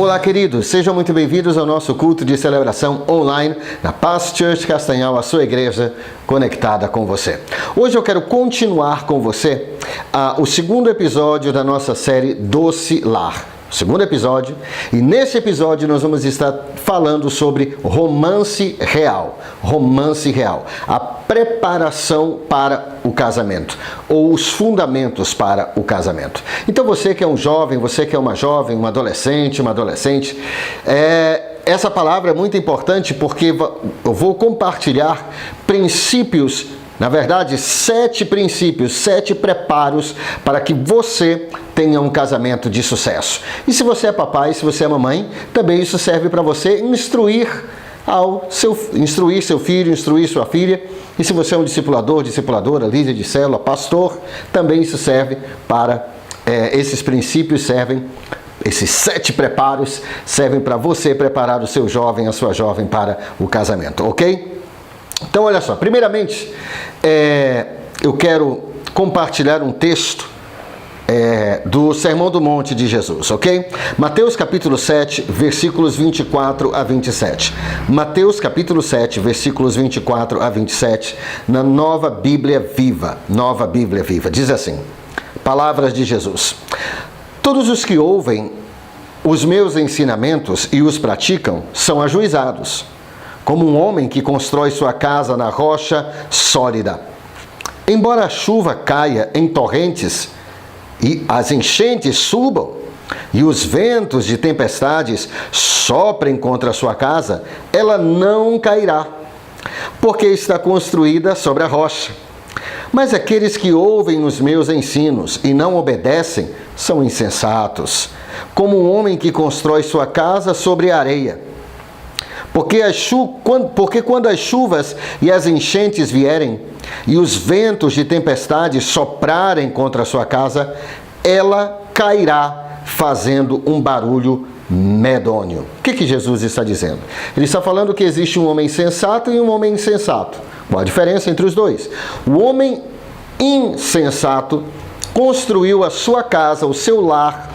Olá, queridos, sejam muito bem-vindos ao nosso culto de celebração online na Paz Church Castanhal, a sua igreja conectada com você. Hoje eu quero continuar com você o segundo episódio da nossa série Doce Lar. Segundo episódio, e nesse episódio nós vamos estar falando sobre romance real, a preparação para o casamento, ou os fundamentos para o casamento. Então você que é um jovem, você que é uma jovem, uma adolescente, essa palavra é muito importante porque eu vou compartilhar princípios. Na verdade, 7 princípios, 7 preparos para que você tenha um casamento de sucesso. E se você é papai, se você é mamãe, também isso serve para você instruir seu filho, instruir sua filha. E se você é um discipulador, discipuladora, líder de célula, pastor, também isso serve para, esses princípios servem, esses 7 preparos servem para você preparar o seu jovem, a sua jovem para o casamento, ok? Então, olha só, primeiramente, eu quero compartilhar um texto do Sermão do Monte de Jesus, ok? Mateus capítulo 7, versículos 24 a 27. Mateus capítulo 7, versículos 24 a 27, na Nova Bíblia Viva. Nova Bíblia Viva. Diz assim, palavras de Jesus. Todos os que ouvem os meus ensinamentos e os praticam são ajuizados, como um homem que constrói sua casa na rocha sólida. Embora a chuva caia em torrentes e as enchentes subam e os ventos de tempestades soprem contra a sua casa, ela não cairá, porque está construída sobre a rocha. Mas aqueles que ouvem os meus ensinos e não obedecem são insensatos, como um homem que constrói sua casa sobre a areia. Porque quando as chuvas e as enchentes vierem, e os ventos de tempestade soprarem contra a sua casa, ela cairá fazendo um barulho medonho. O que Jesus está dizendo? Ele está falando que existe um homem sensato e um homem insensato. Qual a diferença entre os dois? O homem insensato construiu a sua casa, o seu lar,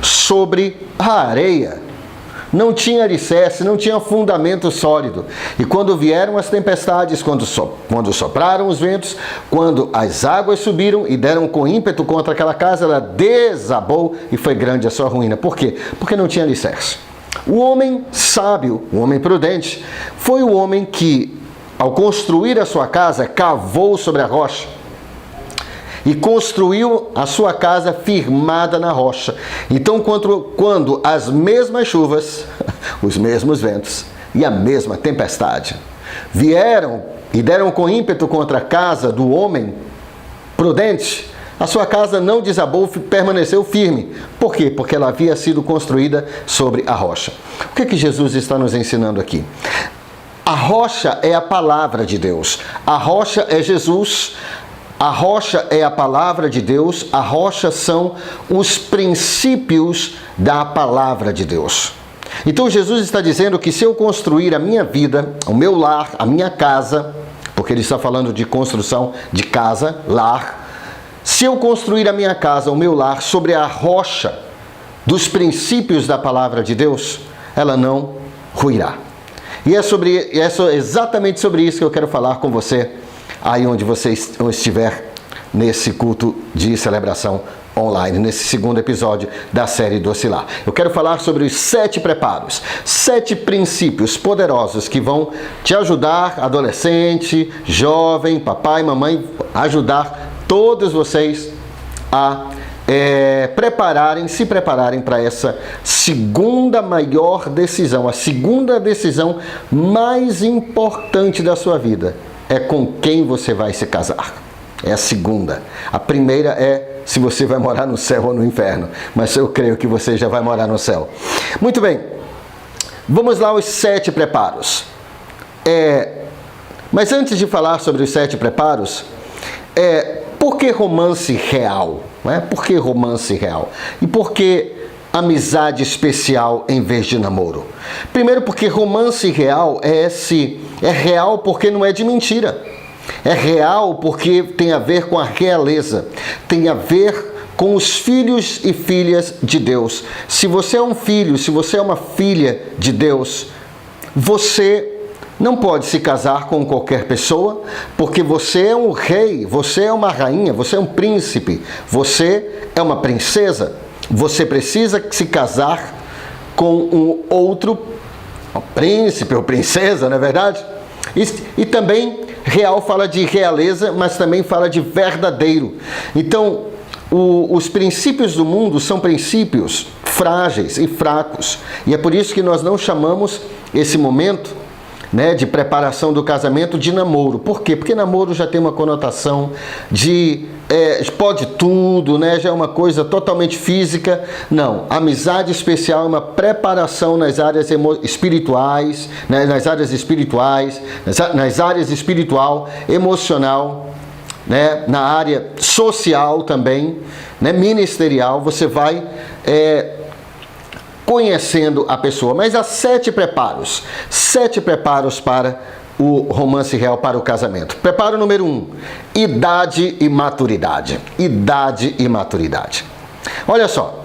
sobre a areia. Não tinha alicerce, não tinha fundamento sólido. E quando vieram as tempestades, quando sopraram os ventos, quando as águas subiram e deram com ímpeto contra aquela casa, ela desabou e foi grande a sua ruína. Por quê? Porque não tinha alicerce. O homem sábio, o homem prudente, foi o homem que, ao construir a sua casa, cavou sobre a rocha e construiu a sua casa firmada na rocha. Então, quando as mesmas chuvas, os mesmos ventos e a mesma tempestade vieram e deram com ímpeto contra a casa do homem prudente, a sua casa não desabou, permaneceu firme. Por quê? Porque ela havia sido construída sobre a rocha. O que Jesus está nos ensinando aqui? A rocha é a palavra de Deus. A rocha é Jesus. A rocha é a palavra de Deus, a rocha são os princípios da palavra de Deus. Então Jesus está dizendo que se eu construir a minha vida, o meu lar, a minha casa, porque ele está falando de construção de casa, lar, se eu construir a minha casa, o meu lar, sobre a rocha dos princípios da palavra de Deus, ela não ruirá. E é exatamente sobre isso que eu quero falar com você, aí onde você estiver nesse culto de celebração online, nesse segundo episódio da série Doce Lar. Eu quero falar sobre os 7 preparos, 7 princípios poderosos que vão te ajudar, adolescente, jovem, papai, mamãe, ajudar todos vocês a se prepararem para essa segunda maior decisão, a segunda decisão mais importante da sua vida. É com quem você vai se casar. É a segunda. A primeira é se você vai morar no céu ou no inferno. Mas eu creio que você já vai morar no céu. Muito bem. Vamos lá aos 7 preparos. Mas antes de falar sobre os 7 preparos, por que romance real? Não é? Por que romance real? E por que amizade especial em vez de namoro? Primeiro, porque romance real é real porque não é de mentira. É real porque tem a ver com a realeza, tem a ver com os filhos e filhas de Deus. Se você é um filho, se você é uma filha de Deus, você não pode se casar com qualquer pessoa, porque você é um rei, você é uma rainha, você é um príncipe, você é uma princesa. Você precisa se casar com um outro príncipe ou princesa, não é verdade? E também real fala de realeza, mas também fala de verdadeiro. Então, os princípios do mundo são princípios frágeis e fracos. E é por isso que nós não chamamos esse momento, né, de preparação do casamento de namoro. Por quê? Porque namoro já tem uma conotação de pode tudo, né? Já é uma coisa totalmente física. Não, amizade especial é uma preparação nas áreas espirituais, né? nas áreas espiritual, emocional, né? Na área social também, né? Ministerial. Você vai conhecendo a pessoa. Mas há 7 preparos para o romance real, para o casamento. Preparo número 1, idade e maturidade. Idade e maturidade. Olha só,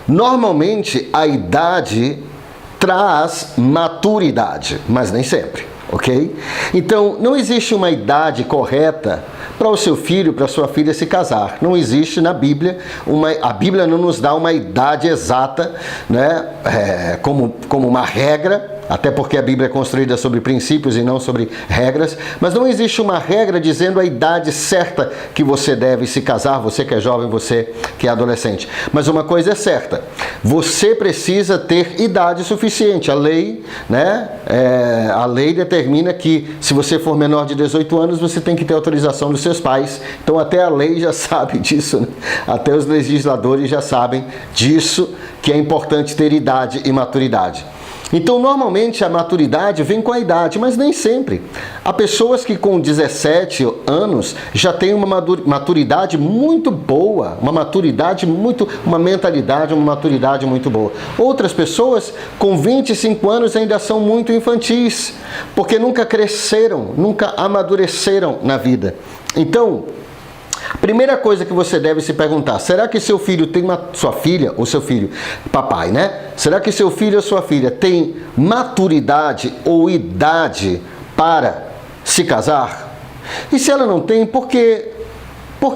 normalmente a idade traz maturidade, mas nem sempre, ok? Então, não existe uma idade correta para o seu filho, para a sua filha se casar. Não existe na Bíblia, a Bíblia não nos dá uma idade exata, né? Como uma regra, até porque a Bíblia é construída sobre princípios e não sobre regras, mas não existe uma regra dizendo a idade certa que você deve se casar, você que é jovem, você que é adolescente. Mas uma coisa é certa, você precisa ter idade suficiente. A lei, né? A lei determina que se você for menor de 18 anos, você tem que ter autorização dos seus pais. Então até a lei já sabe disso, né? Até os legisladores já sabem disso, que é importante ter idade e maturidade. Então, normalmente, a maturidade vem com a idade, mas nem sempre. Há pessoas que com 17 anos já têm uma maturidade muito boa, uma maturidade uma maturidade muito boa. Outras pessoas com 25 anos ainda são muito infantis, porque nunca cresceram, nunca amadureceram na vida. Então, a primeira coisa que você deve se perguntar, será que seu filho tem sua filha ou seu filho, papai, né? Será que seu filho ou sua filha tem maturidade ou idade para se casar? E se ela não tem, por que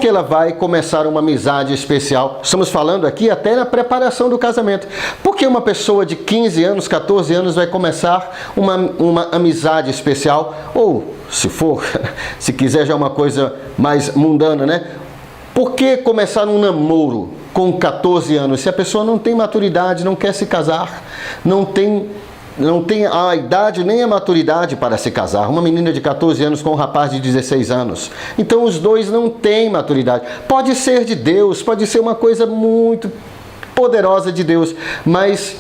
ela vai começar uma amizade especial? Estamos falando aqui até na preparação do casamento. Por que uma pessoa de 15 anos, 14 anos vai começar uma amizade especial? Ou, se quiser já uma coisa mais mundana, né? Por que começar um namoro com 14 anos? Se a pessoa não tem maturidade, não quer se casar, não tem a idade nem a maturidade para se casar. Uma menina de 14 anos com um rapaz de 16 anos. Então os dois não têm maturidade. Pode ser de Deus, pode ser uma coisa muito poderosa de Deus, mas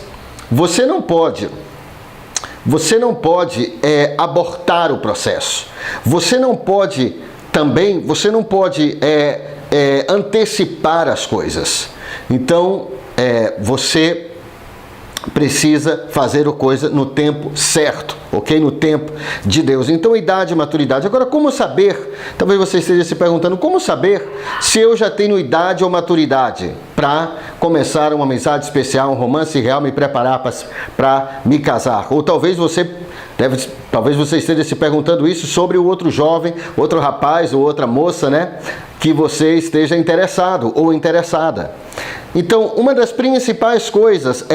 você não pode abortar o processo. Você não pode antecipar as coisas. Então, você precisa fazer a coisa no tempo certo, ok? No tempo de Deus. Então, idade e maturidade. Agora, como saber? Talvez você esteja se perguntando, como saber se eu já tenho idade ou maturidade para começar uma amizade especial, um romance real, me preparar para me casar? Ou talvez você esteja se perguntando isso sobre o outro jovem, outro rapaz ou outra moça, né? Que você esteja interessado ou interessada. Então, uma das principais coisas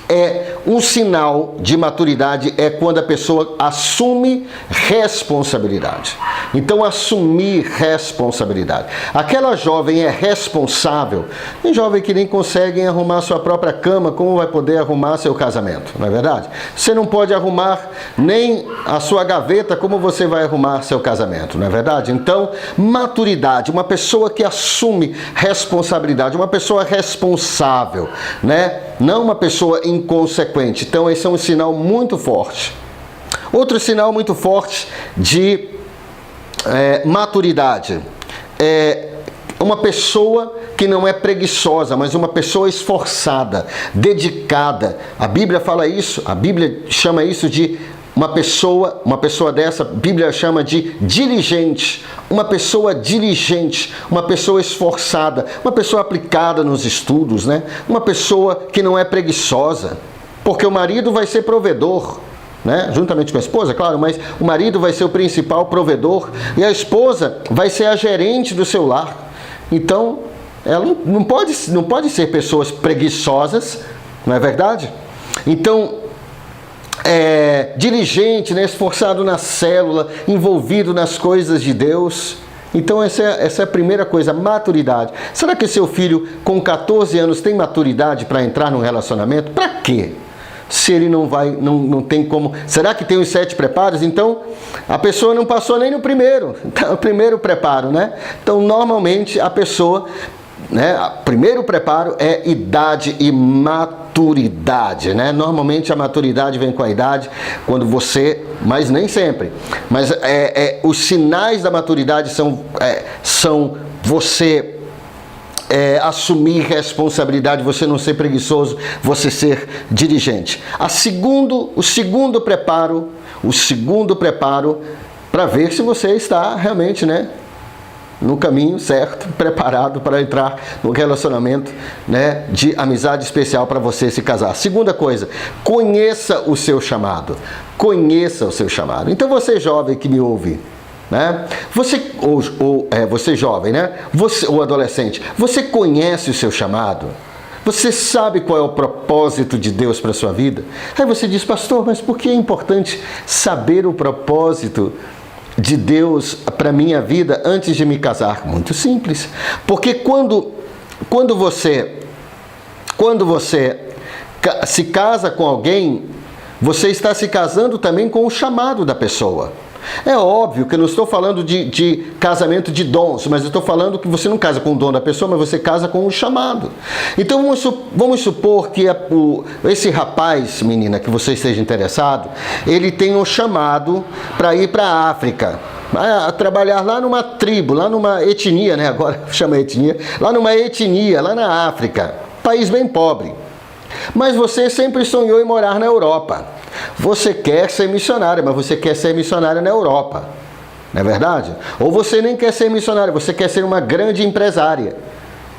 é um sinal de maturidade é quando a pessoa assume responsabilidade. Então, assumir responsabilidade. Aquela jovem é responsável. Tem jovem que nem conseguem arrumar sua própria cama, como vai poder arrumar seu casamento? Não é verdade? Você não pode arrumar nem a sua gaveta, como você vai arrumar seu casamento? Não é verdade? Então, maturidade, uma pessoa que assume responsabilidade, uma pessoa responsável, né? Não uma pessoa inconsequente. Então, esse é um sinal muito forte. Outro sinal muito forte de maturidade é uma pessoa que não é preguiçosa, mas uma pessoa esforçada, dedicada. A Bíblia fala isso, a Bíblia chama isso de uma pessoa dessa, a Bíblia chama de diligente, uma pessoa diligente, uma pessoa esforçada, uma pessoa aplicada nos estudos, né? Uma pessoa que não é preguiçosa, porque o marido vai ser provedor, né? Juntamente com a esposa, claro, mas o marido vai ser o principal provedor e a esposa vai ser a gerente do seu lar. Então, ela não pode ser pessoas preguiçosas, não é verdade? Então, diligente, né, esforçado na célula, envolvido nas coisas de Deus. Então essa é a primeira coisa, maturidade. Será que seu filho com 14 anos tem maturidade para entrar num relacionamento? Para quê? Se ele não tem como... Será que tem os 7 preparos? Então, a pessoa não passou nem no primeiro preparo, né? Então, normalmente, a pessoa... o primeiro preparo é idade e maturidade, né? Normalmente a maturidade vem com a idade, quando você, mas nem sempre, mas os sinais da maturidade são você assumir responsabilidade, você não ser preguiçoso, você ser diligente. O segundo preparo para ver se você está realmente, né, no caminho certo, preparado para entrar no relacionamento, né, de amizade especial para você se casar. Segunda coisa, conheça o seu chamado. Conheça o seu chamado. Então você jovem que me ouve, né? Você jovem, né? Ou adolescente, você conhece o seu chamado? Você sabe qual é o propósito de Deus para a sua vida? Aí você diz, pastor, mas por que é importante saber o propósito de Deus para a minha vida antes de me casar? Muito simples. Porque quando você se casa com alguém, você está se casando também com o chamado da pessoa. É óbvio que eu não estou falando de casamento de dons, mas eu estou falando que você não casa com o dom da pessoa, mas você casa com o chamado. Então vamos supor que esse rapaz, menina, que você esteja interessado, ele tem um chamado para ir para a África, a trabalhar lá numa tribo, lá numa etnia, né? Agora chama etnia, lá numa etnia, lá na África, país bem pobre. Mas você sempre sonhou em morar na Europa. Você quer ser missionária, mas você quer ser missionária na Europa. Não é verdade? Ou você nem quer ser missionária, você quer ser uma grande empresária.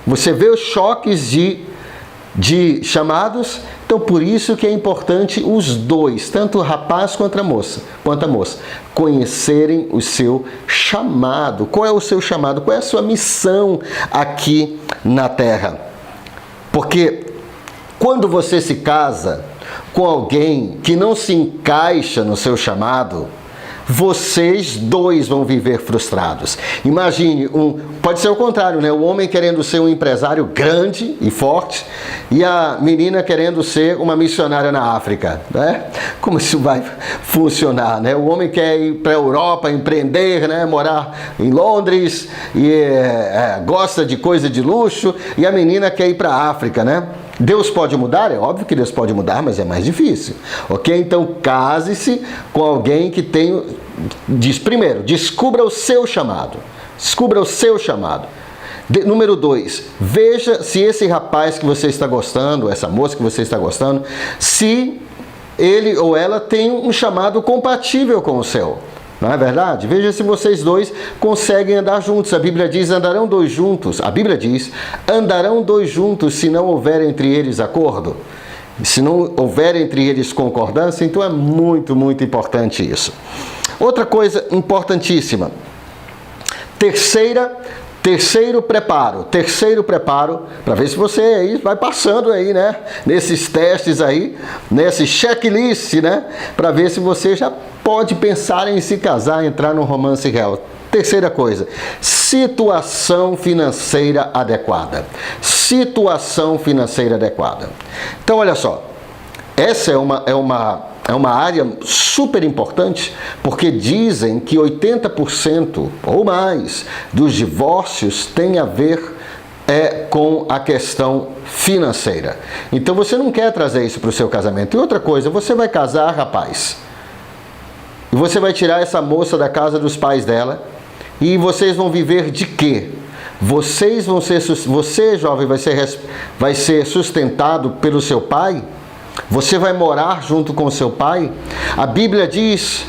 Você vê os choques de chamados. Então, por isso que é importante os dois, tanto o rapaz quanto a moça, conhecerem o seu chamado. Qual é o seu chamado? Qual é a sua missão aqui na Terra? Porque quando você se casa com alguém que não se encaixa no seu chamado, vocês dois vão viver frustrados. Imagine, pode ser o contrário, né? O homem querendo ser um empresário grande e forte e a menina querendo ser uma missionária na África, né? Como isso vai funcionar, né? O homem quer ir para a Europa, empreender, né? Morar em Londres e gosta de coisa de luxo, e a menina quer ir para a África, né? Deus pode mudar? É óbvio que Deus pode mudar, mas é mais difícil, ok? Então case-se com alguém que primeiro, descubra o seu chamado. Descubra o seu chamado. Número 2, veja se esse rapaz que você está gostando, essa moça que você está gostando, se ele ou ela tem um chamado compatível com o seu. Não é verdade? Veja se vocês dois conseguem andar juntos. A Bíblia diz, andarão dois juntos. A Bíblia diz, andarão dois juntos se não houver entre eles acordo. Se não houver entre eles concordância, então é muito, muito importante isso. Outra coisa importantíssima. Terceiro preparo, para ver se você aí vai passando aí, né? Nesses testes aí, nesse checklist, né? Para ver se você já pode pensar em se casar, entrar no romance real. Terceira coisa, situação financeira adequada. Situação financeira adequada. Então, olha só, essa é uma área super importante, porque dizem que 80% ou mais dos divórcios tem a ver com a questão financeira. Então você não quer trazer isso para o seu casamento. E outra coisa, você vai casar, rapaz, e você vai tirar essa moça da casa dos pais dela, e vocês vão viver de quê? Você, jovem, vai ser sustentado pelo seu pai? Você vai morar junto com seu pai? A Bíblia diz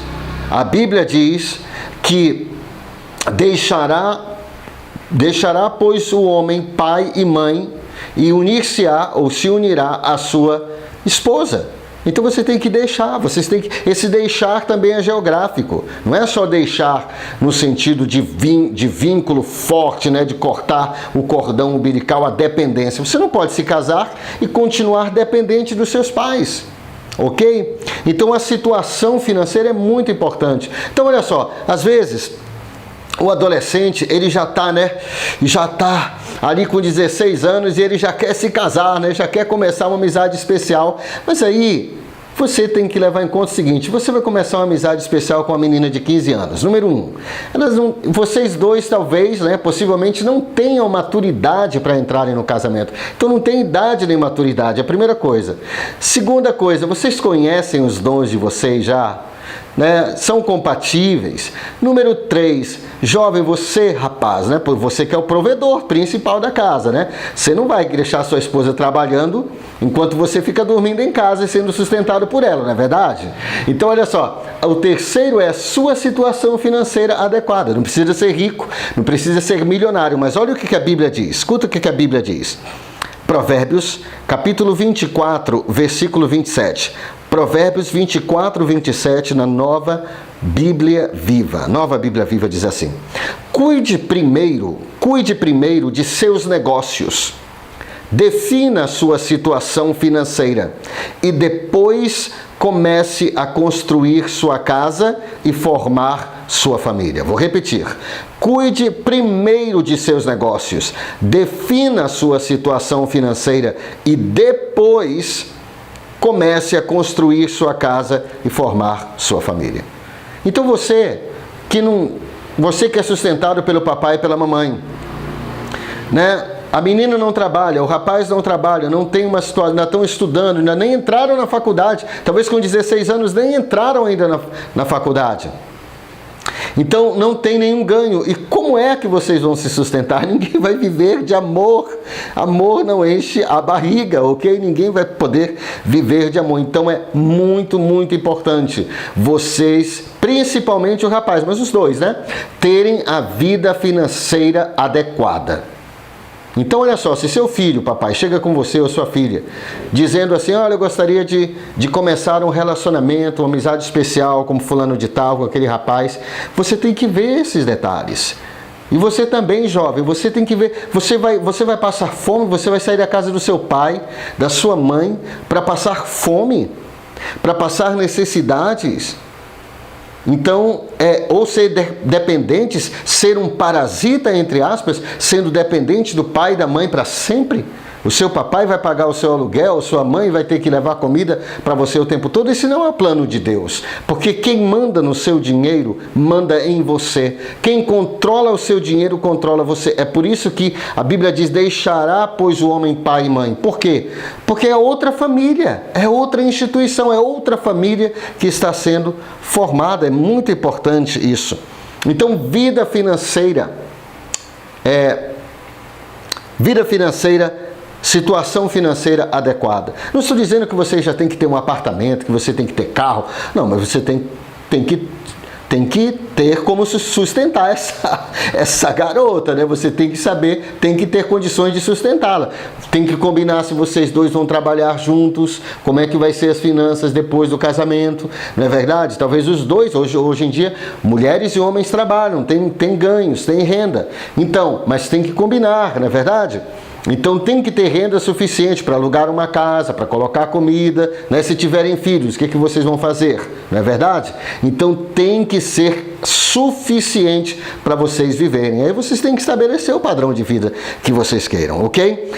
que deixará, pois, o homem pai e mãe e unir-se-á ou se unirá à sua esposa. Então você tem que deixar, esse deixar também é geográfico. Não é só deixar no sentido de vínculo forte, né, de cortar o cordão umbilical, a dependência. Você não pode se casar e continuar dependente dos seus pais. Ok? Então a situação financeira é muito importante. Então olha só, às vezes o adolescente, ele já está ali com 16 anos e ele já quer se casar, né? Já quer começar uma amizade especial. Mas aí você tem que levar em conta o seguinte: você vai começar uma amizade especial com uma menina de 15 anos. Número 1, vocês dois talvez, né, possivelmente não tenham maturidade para entrarem no casamento. Então não tem idade nem maturidade, é a primeira coisa. Segunda coisa, vocês conhecem os dons de vocês já? Né? São compatíveis. Número 3, jovem, você, rapaz, né? Você que é o provedor principal da casa, né? Você não vai deixar sua esposa trabalhando enquanto você fica dormindo em casa e sendo sustentado por ela, não é verdade? Então, olha só, o terceiro é a sua situação financeira adequada. Não precisa ser rico, não precisa ser milionário, mas olha o que a Bíblia diz. Escuta o que a Bíblia diz. Provérbios, capítulo 24, versículo 27. Provérbios 24, 27, na Nova Bíblia Viva. Nova Bíblia Viva diz assim: cuide primeiro de seus negócios. Defina a sua situação financeira e depois comece a construir sua casa e formar sua família. Vou repetir. Cuide primeiro de seus negócios. Defina a sua situação financeira e depois comece a construir sua casa e formar sua família. Então você que é sustentado pelo papai e pela mamãe, né? A menina não trabalha, o rapaz não trabalha, não tem uma situação, ainda estão estudando, ainda nem entraram na faculdade, talvez com 16 anos nem entraram ainda na faculdade. Então não tem nenhum ganho. E como é que vocês vão se sustentar? Ninguém vai viver de amor. Amor não enche a barriga, ok? Ninguém vai poder viver de amor. Então é muito, muito importante vocês, principalmente o rapaz, mas os dois, né? Terem a vida financeira adequada. Então olha só, se seu filho, papai, chega com você ou sua filha, dizendo assim: olha, eu gostaria de começar um relacionamento, uma amizade especial como fulano de tal, com aquele rapaz, você tem que ver esses detalhes. E você também, jovem, você tem que ver, você vai passar fome, você vai sair da casa do seu pai, da sua mãe, para passar fome, para passar necessidades. Então, ou ser dependentes, ser um parasita, entre aspas, sendo dependente do pai e da mãe para sempre. O seu papai vai pagar o seu aluguel, sua mãe vai ter que levar comida para você o tempo todo. Esse não é o plano de Deus. Porque quem manda no seu dinheiro, manda em você. Quem controla o seu dinheiro, controla você. É por isso que a Bíblia diz: deixará, pois, o homem pai e mãe. Por quê? Porque é outra família, é outra instituição, é outra família que está sendo formada. É muito importante isso. Então, vida financeira, situação financeira adequada. Não estou dizendo que você já tem que ter um apartamento, que você tem que ter carro. Não, mas você tem que ter como sustentar essa garota, né? Você tem que saber, tem que ter condições de sustentá-la. Tem que combinar se vocês dois vão trabalhar juntos, como é que vai ser as finanças depois do casamento, não é verdade? Talvez os dois, hoje em dia, mulheres e homens trabalham, tem ganhos, tem renda. Então, mas tem que combinar, não é verdade? Então tem que ter renda suficiente para alugar uma casa, para colocar comida, né? Se tiverem filhos, o que vocês vão fazer? Não é verdade? Então tem que ser suficiente para vocês viverem. Aí vocês têm que estabelecer o padrão de vida que vocês queiram, ok?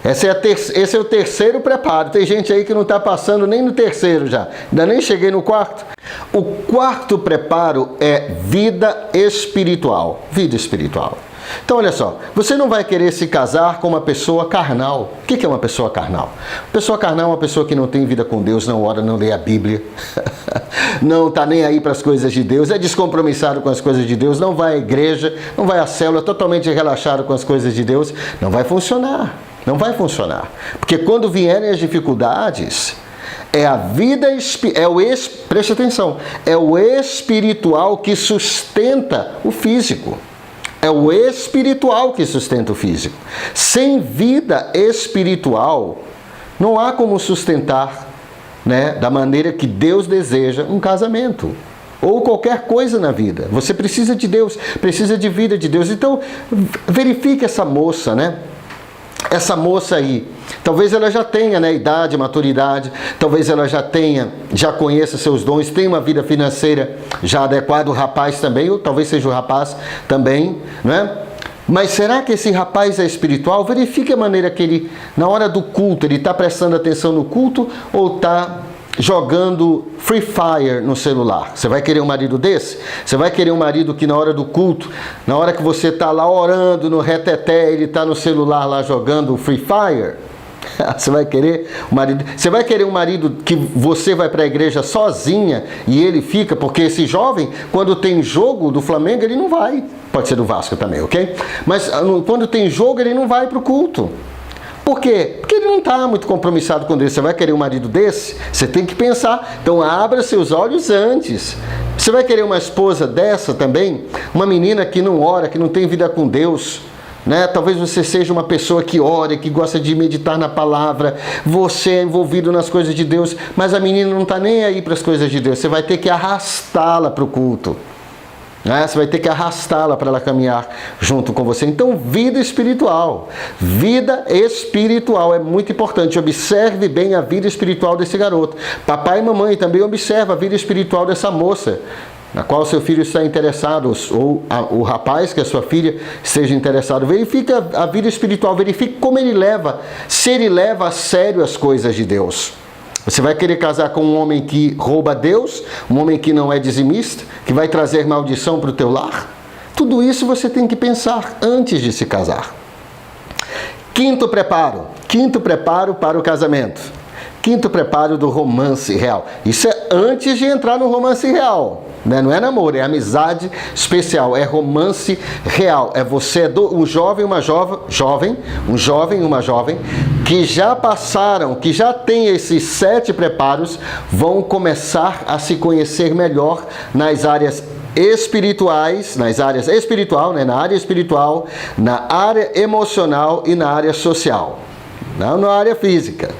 Esse é o terceiro preparo. Tem gente aí que não está passando nem no terceiro já. Ainda nem cheguei no quarto. O quarto preparo é vida espiritual. Vida espiritual. Então, olha só, você não vai querer se casar com uma pessoa carnal. O que é uma pessoa carnal? Pessoa carnal é uma pessoa que não tem vida com Deus, não ora, não lê a Bíblia, não está nem aí para as coisas de Deus, é descompromissado com as coisas de Deus, não vai à igreja, não vai à célula, totalmente relaxado com as coisas de Deus. Não vai funcionar, não vai funcionar. Porque quando vierem as dificuldades, É a vida, preste atenção, é o espiritual que sustenta o físico. É o espiritual que sustenta o físico. Sem vida espiritual, não há como sustentar, né, da maneira que Deus deseja um casamento. Ou qualquer coisa na vida. Você precisa de Deus, precisa de vida de Deus. Então, verifique essa moça, né? Essa moça aí, talvez ela já tenha, né, idade, maturidade, talvez ela já conheça seus dons, tenha uma vida financeira já adequada, o rapaz também, ou talvez seja o rapaz também, né? Mas será que esse rapaz é espiritual? Verifique a maneira que ele, na hora do culto, ele está prestando atenção no culto ou está jogando Free Fire no celular. Você vai querer um marido desse? Você vai querer um marido que na hora do culto, na hora que você está lá orando no reteté, ele está no celular lá jogando Free Fire? Você vai querer um marido? Você vai querer um marido que você vai para a igreja sozinha e ele fica? Porque esse jovem, quando tem jogo do Flamengo, ele não vai. Pode ser do Vasco também, ok? Mas quando tem jogo, ele não vai para o culto. Por quê? Porque ele não está muito compromissado com Deus. Você vai querer um marido desse? Você tem que pensar. Então abra seus olhos antes. Você vai querer uma esposa dessa também? Uma menina que não ora, que não tem vida com Deus, né? Talvez você seja uma pessoa que ora, que gosta de meditar na palavra. Você é envolvido nas coisas de Deus, mas a menina não está nem aí para as coisas de Deus. Você vai ter que arrastá-la para o culto. Você vai ter que arrastá-la para ela caminhar junto com você. Então, vida espiritual. Vida espiritual é muito importante. Observe bem a vida espiritual desse garoto. Papai e mamãe também observa a vida espiritual dessa moça, na qual seu filho está interessado, ou o rapaz que a sua filha esteja interessado. Verifique a vida espiritual, verifique como ele leva, se ele leva a sério as coisas de Deus. Você vai querer casar com um homem que rouba Deus, um homem que não é dizimista, que vai trazer maldição para o teu lar? Tudo isso você tem que pensar antes de se casar. Quinto preparo para o casamento. Quinto preparo do romance real. Isso é antes de entrar no romance real, né? Não é namoro, é amizade especial, é romance real. É você, um jovem e uma jovem que já passaram, que já tem esses 7 preparos, vão começar a se conhecer melhor nas áreas espirituais, né? Na área espiritual, na área emocional e na área social, não na área física.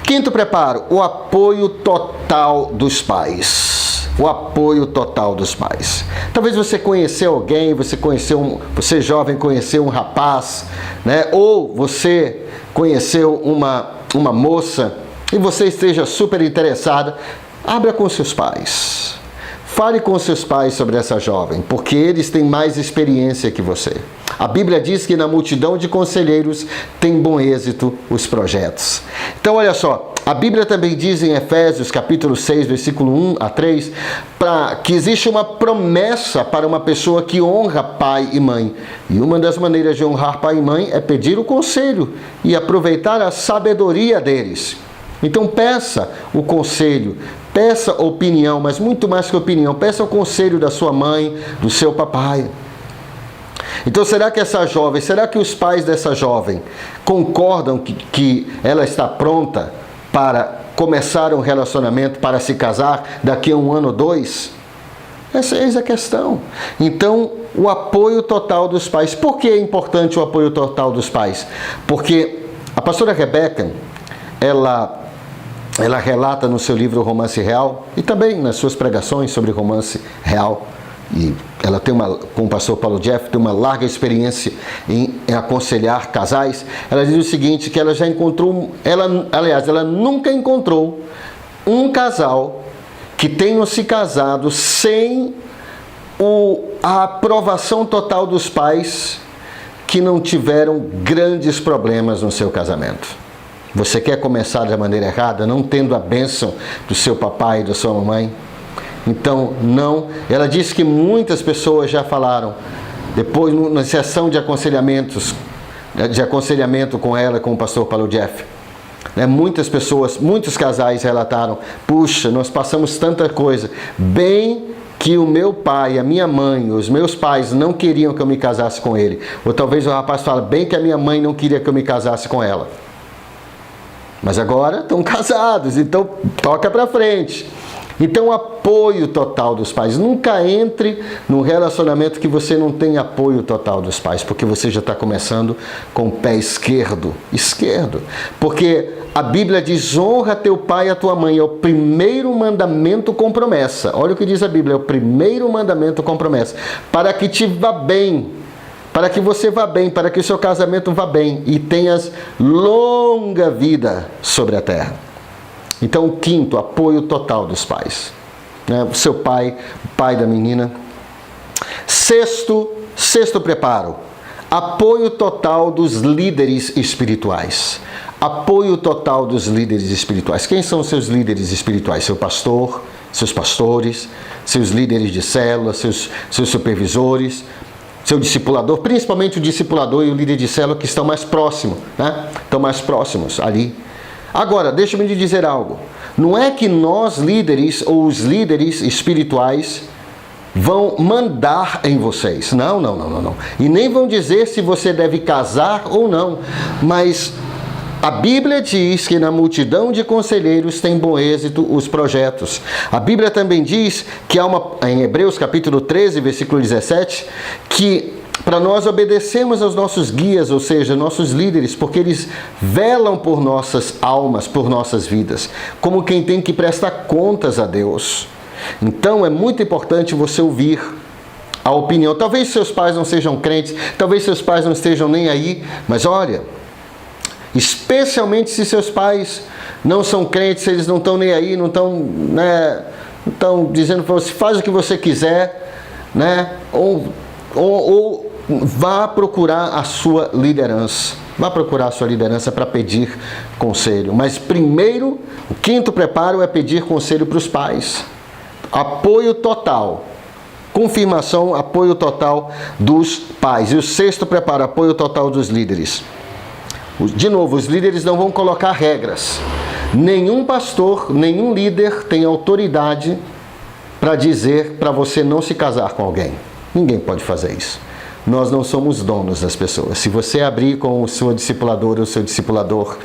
Quinto preparo, o apoio total dos pais. O apoio total dos pais. Talvez você conheceu alguém, você jovem conheceu um rapaz, né? Ou você conheceu uma moça e você esteja super interessada, abra com seus pais. Fale com seus pais sobre essa jovem, porque eles têm mais experiência que você. A Bíblia diz que na multidão de conselheiros tem bom êxito os projetos. Então, olha só, a Bíblia também diz em Efésios, capítulo 6, versículo 1 a 3, que existe uma promessa para uma pessoa que honra pai e mãe. E uma das maneiras de honrar pai e mãe é pedir o conselho e aproveitar a sabedoria deles. Então, peça o conselho, peça opinião, mas muito mais que opinião, peça o conselho da sua mãe, do seu papai. Então, será que os pais dessa jovem concordam que ela está pronta para começar um relacionamento, para se casar daqui a 1 ano ou 2? Essa é a questão. Então, o apoio total dos pais. Por que é importante o apoio total dos pais? Porque a pastora Rebeca, ela relata no seu livro Romance Real e também nas suas pregações sobre romance real, e ela com o pastor Paulo Jeff, tem uma larga experiência em aconselhar casais. Ela diz o seguinte, que ela já encontrou, ela nunca encontrou um casal que tenha se casado sem a aprovação total dos pais, que não tiveram grandes problemas no seu casamento. Você quer começar da maneira errada, não tendo a bênção do seu papai e da sua mamãe? Então, não. Ela disse que muitas pessoas já falaram, depois na sessão de aconselhamento com ela, com o pastor Paulo Jeff, né, muitos casais relataram, puxa, nós passamos tanta coisa, bem que o meu pai, a minha mãe, os meus pais não queriam que eu me casasse com ele. Ou talvez o rapaz fale, bem que a minha mãe não queria que eu me casasse com ela. Mas agora estão casados, então toca para frente. Então, apoio total dos pais. Nunca entre num relacionamento que você não tem apoio total dos pais, porque você já está começando com o pé esquerdo. Porque a Bíblia diz, honra teu pai e a tua mãe. É o primeiro mandamento com promessa. Olha o que diz a Bíblia, é o primeiro mandamento com promessa. Para que te vá bem, para que você vá bem, para que o seu casamento vá bem e tenhas longa vida sobre a terra. Então, o quinto, apoio total dos pais. O seu pai, o pai da menina. Sexto preparo, apoio total dos líderes espirituais. Apoio total dos líderes espirituais. Quem são os seus líderes espirituais? Seu pastor, seus pastores, seus líderes de célula, seus supervisores, seu discipulador, principalmente o discipulador e o líder de célula que estão mais próximos, Estão mais próximos ali. Agora, deixa-me lhe dizer algo. Não é que nós líderes ou os líderes espirituais vão mandar em vocês. Não. E nem vão dizer se você deve casar ou não. Mas a Bíblia diz que na multidão de conselheiros tem bom êxito os projetos. A Bíblia também diz que há em Hebreus capítulo 13, versículo 17, que para nós obedecermos aos nossos guias, ou seja, nossos líderes, porque eles velam por nossas almas, por nossas vidas, como quem tem que prestar contas a Deus. Então é muito importante você ouvir a opinião. Talvez seus pais não sejam crentes, talvez seus pais não estejam nem aí, mas olha, especialmente se seus pais não são crentes, eles não estão nem aí, não estão dizendo para você, faz o que você quiser, ou vá procurar a sua liderança. Vá procurar a sua liderança para pedir conselho. Mas primeiro, o quinto preparo é pedir conselho para os pais. Apoio total. Confirmação, apoio total dos pais. E o sexto preparo, apoio total dos líderes. De novo, os líderes não vão colocar regras. Nenhum pastor, nenhum líder tem autoridade para dizer para você não se casar com alguém. Ninguém pode fazer isso. Nós não somos donos das pessoas. Se você abrir com o seu discipulador ou o seu discipulador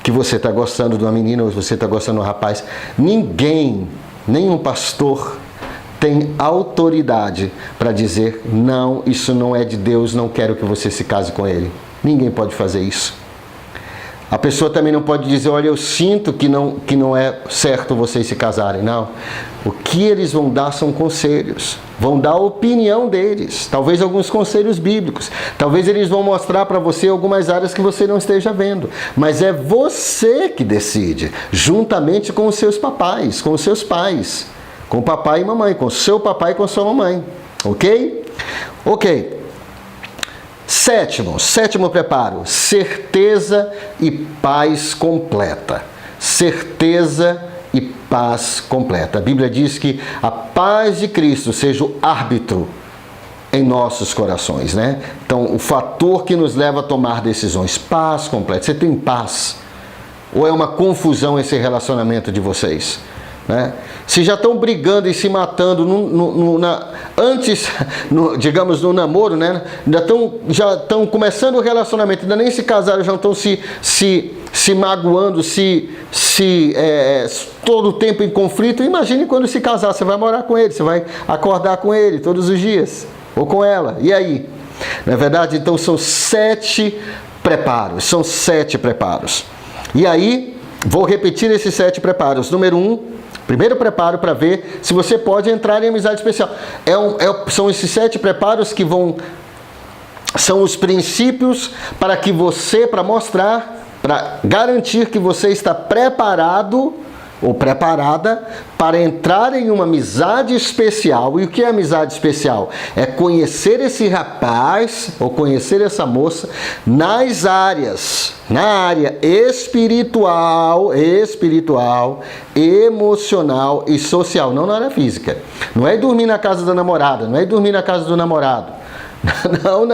que você está gostando de uma menina ou você está gostando de um rapaz, nenhum pastor tem autoridade para dizer, não, isso não é de Deus, não quero que você se case com ele. Ninguém pode fazer isso. A pessoa também não pode dizer, olha, eu sinto que não é certo vocês se casarem. Não. O que eles vão dar são conselhos. Vão dar a opinião deles. Talvez alguns conselhos bíblicos. Talvez eles vão mostrar para você algumas áreas que você não esteja vendo. Mas é você que decide, juntamente com os seus papais, com os seus pais. Com papai e mamãe, com seu papai e com sua mamãe. Ok? Ok. Sétimo preparo, certeza e paz completa. Certeza e paz completa. A Bíblia diz que a paz de Cristo seja o árbitro em nossos corações, Então, o fator que nos leva a tomar decisões. Paz completa. Você tem paz? Ou é uma confusão esse relacionamento de vocês? Se já estão brigando e se matando digamos, no namoro, já estão começando o relacionamento, ainda nem se casaram, já estão se magoando, todo o tempo em conflito. Imagine quando se casar, você vai morar com ele, você vai acordar com ele todos os dias, ou com ela, e aí? Na verdade, então são 7 preparos, E aí, vou repetir esses 7 preparos. Número 1, primeiro preparo para ver se você pode entrar em amizade especial. São esses 7 preparos que são os princípios para mostrar, para garantir que você está preparado ou preparada para entrar em uma amizade especial. E o que é amizade especial? É conhecer esse rapaz ou conhecer essa moça na área espiritual, emocional e social, não na área física. Não é dormir na casa da namorada, não é dormir na casa do namorado. Não.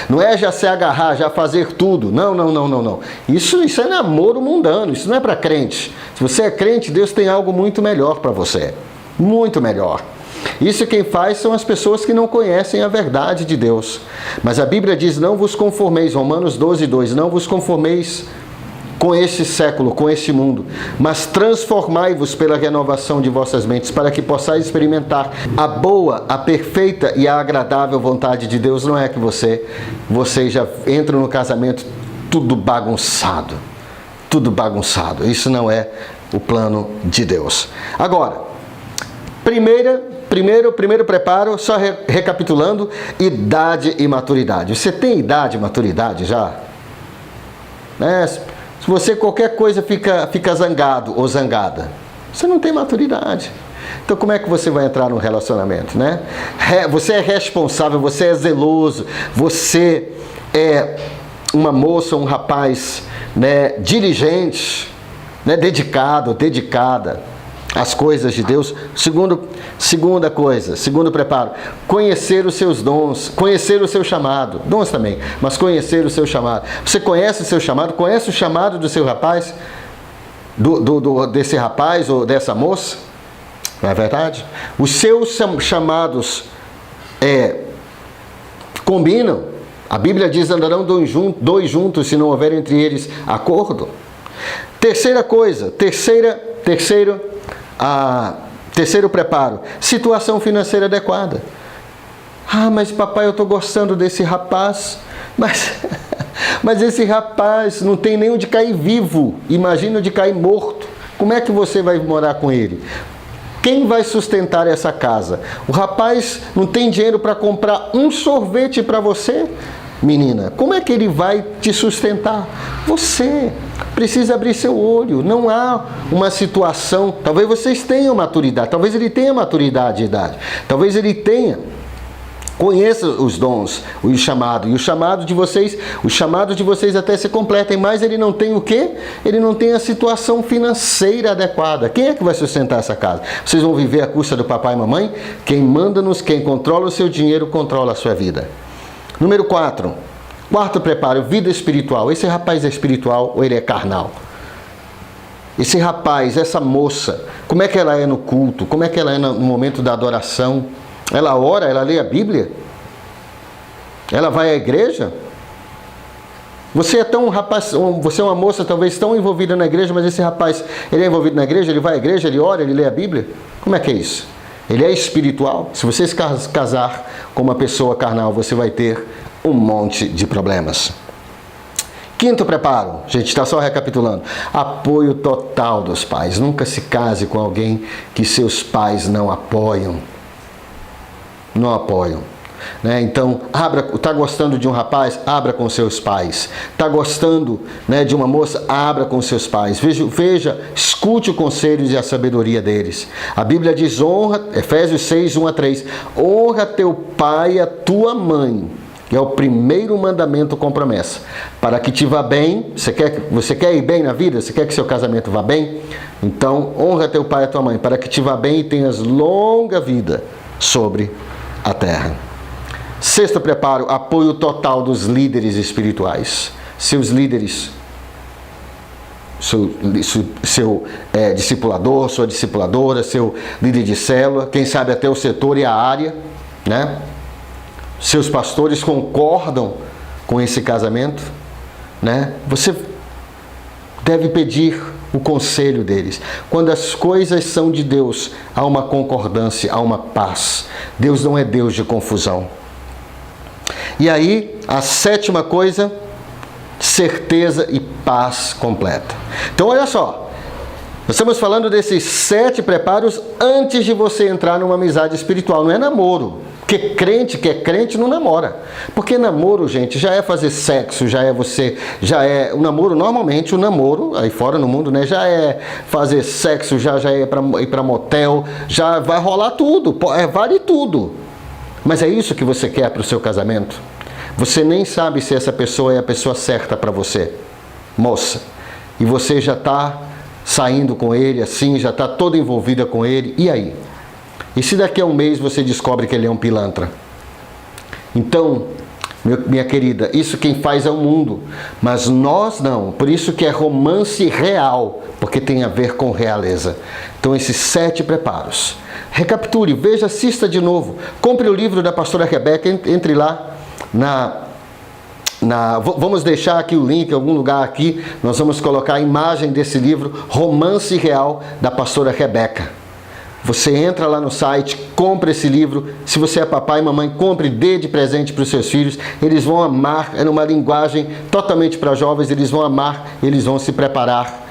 Não é já se agarrar, já fazer tudo. Não. Isso é namoro mundano, isso não é para crente. Se você é crente, Deus tem algo muito melhor para você. Muito melhor. Isso quem faz são as pessoas que não conhecem a verdade de Deus. Mas a Bíblia diz, não vos conformeis, Romanos 12:2, não vos conformeis com este século, com este mundo, mas transformai-vos pela renovação de vossas mentes, para que possais experimentar a boa, a perfeita e a agradável vontade de Deus. Não é que você já entra no casamento tudo bagunçado. Tudo bagunçado. Isso não é o plano de Deus. Agora, primeiro preparo, só recapitulando, idade e maturidade. Você tem idade e maturidade já? Se você qualquer coisa fica zangado ou zangada, você não tem maturidade. Então como é que você vai entrar num relacionamento, né? Você é responsável, você é zeloso, você é uma moça, um rapaz, né, diligente, né, dedicada às coisas de Deus. Segunda coisa, segundo preparo, conhecer os seus dons, conhecer o seu chamado, dons também, mas conhecer o seu chamado. Você conhece o seu chamado? Conhece o chamado do seu rapaz? Desse rapaz ou dessa moça? Não é verdade? Os seus chamados combinam. A Bíblia diz: andarão dois juntos se não houver entre eles acordo. Terceira coisa, terceiro preparo, situação financeira adequada. Mas papai, eu estou gostando desse rapaz, mas esse rapaz não tem nem onde cair vivo, imagina onde cair morto. Como é que você vai morar com ele? Quem vai sustentar essa casa? O rapaz não tem dinheiro para comprar um sorvete para você? Menina, como é que ele vai te sustentar? Você precisa abrir seu olho. Não há uma situação. Talvez vocês tenham maturidade. Talvez ele tenha maturidade de idade. Talvez ele tenha. Conheça os dons, o chamado. E o chamado de vocês até se completem. Mas ele não tem o quê? Ele não tem a situação financeira adequada. Quem é que vai sustentar essa casa? Vocês vão viver à custa do papai e mamãe? Quem manda-nos, quem controla o seu dinheiro, controla a sua vida. Número 4. Quarto preparo, vida espiritual. Esse rapaz é espiritual ou ele é carnal? Esse rapaz, essa moça, como é que ela é no culto? Como é que ela é no momento da adoração? Ela ora, ela lê a Bíblia? Ela vai à igreja? Você é uma moça talvez tão envolvida na igreja, mas esse rapaz, ele é envolvido na igreja, ele vai à igreja, ele ora, ele lê a Bíblia? Como é que é isso? Ele é espiritual? Se você se casar com uma pessoa carnal, você vai ter um monte de problemas. Quinto preparo, a gente está só recapitulando. Apoio total dos pais. Nunca se case com alguém que seus pais não apoiam. Não apoiam. Né? Então, está gostando de um rapaz? Abra com seus pais. Está gostando, né, de uma moça? Abra com seus pais. Veja, escute o conselho e a sabedoria deles. A Bíblia diz: honra, Efésios 6, 1-3, honra teu pai e a tua mãe. É o primeiro mandamento com promessa. Para que te vá bem. Você quer ir bem na vida? Você quer que seu casamento vá bem? Então, honra teu pai e a tua mãe, para que te vá bem e tenhas longa vida sobre a terra. Sexto preparo, apoio total dos líderes espirituais. Seus líderes, seu discipulador, sua discipuladora, seu líder de célula, quem sabe até o setor e a área, né? Seus pastores concordam com esse casamento, né? Você deve pedir o conselho deles. Quando as coisas são de Deus, há uma concordância, há uma paz. Deus não é Deus de confusão. E aí, a sétima coisa, certeza e paz completa. Então, olha só. Nós estamos falando desses 7 preparos antes de você entrar numa amizade espiritual. Não é namoro. Porque crente que é crente não namora. Porque namoro, gente, já é fazer sexo, o namoro, normalmente o namoro, aí fora no mundo, né, já é fazer sexo, já é ir pra motel, já vai rolar tudo, vale tudo. Mas é isso que você quer para o seu casamento? Você nem sabe se essa pessoa é a pessoa certa para você, moça. E você já está saindo com ele assim, já está toda envolvida com ele, e aí? E se daqui a um mês você descobre que ele é um pilantra? Então, minha querida, isso quem faz é o mundo, mas nós não. Por isso que é romance real, porque tem a ver com realeza. Então, esses 7 preparos. Recapitule, veja, assista de novo. Compre o livro da pastora Rebeca, entre lá Vamos deixar aqui o link em algum lugar aqui, nós vamos colocar a imagem desse livro, Romance Real, da pastora Rebeca. Você entra lá no site, compra esse livro. Se você é papai e mamãe, compre, dê de presente para os seus filhos. Eles vão amar, é numa linguagem totalmente para jovens, eles vão amar, eles vão se preparar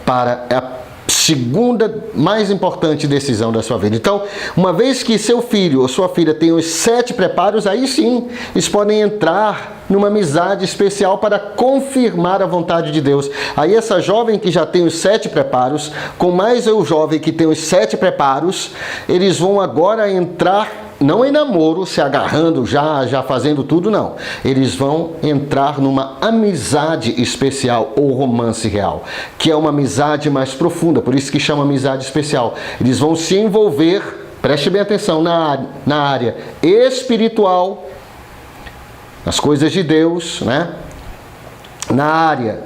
para a segunda mais importante decisão da sua vida. Então, uma vez que seu filho ou sua filha tem os 7 preparos, aí sim, eles podem entrar numa amizade especial para confirmar a vontade de Deus. Aí essa jovem que já tem os 7 preparos, com mais o jovem que tem os 7 preparos, eles vão agora entrar, não em namoro, se agarrando já fazendo tudo, não. Eles vão entrar numa amizade especial ou romance real, que é uma amizade mais profunda, por isso que chama amizade especial. Eles vão se envolver, preste bem atenção, na área espiritual, nas coisas de Deus, né? Na área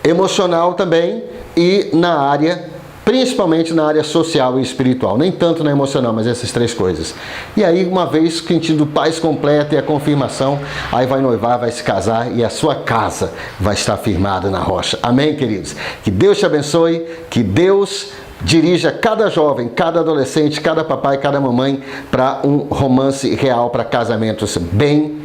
emocional também e na área, principalmente na área social e espiritual. Nem tanto na emocional, mas essas 3 coisas. E aí, uma vez sentindo paz completa e a confirmação, aí vai noivar, vai se casar e a sua casa vai estar firmada na rocha. Amém, queridos? Que Deus te abençoe, que Deus dirija cada jovem, cada adolescente, cada papai, cada mamãe para um romance real, para casamentos bem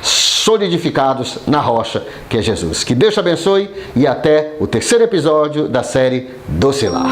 solidificados na rocha, que é Jesus. Que Deus te abençoe e até o 3º episódio da série Doce Lar.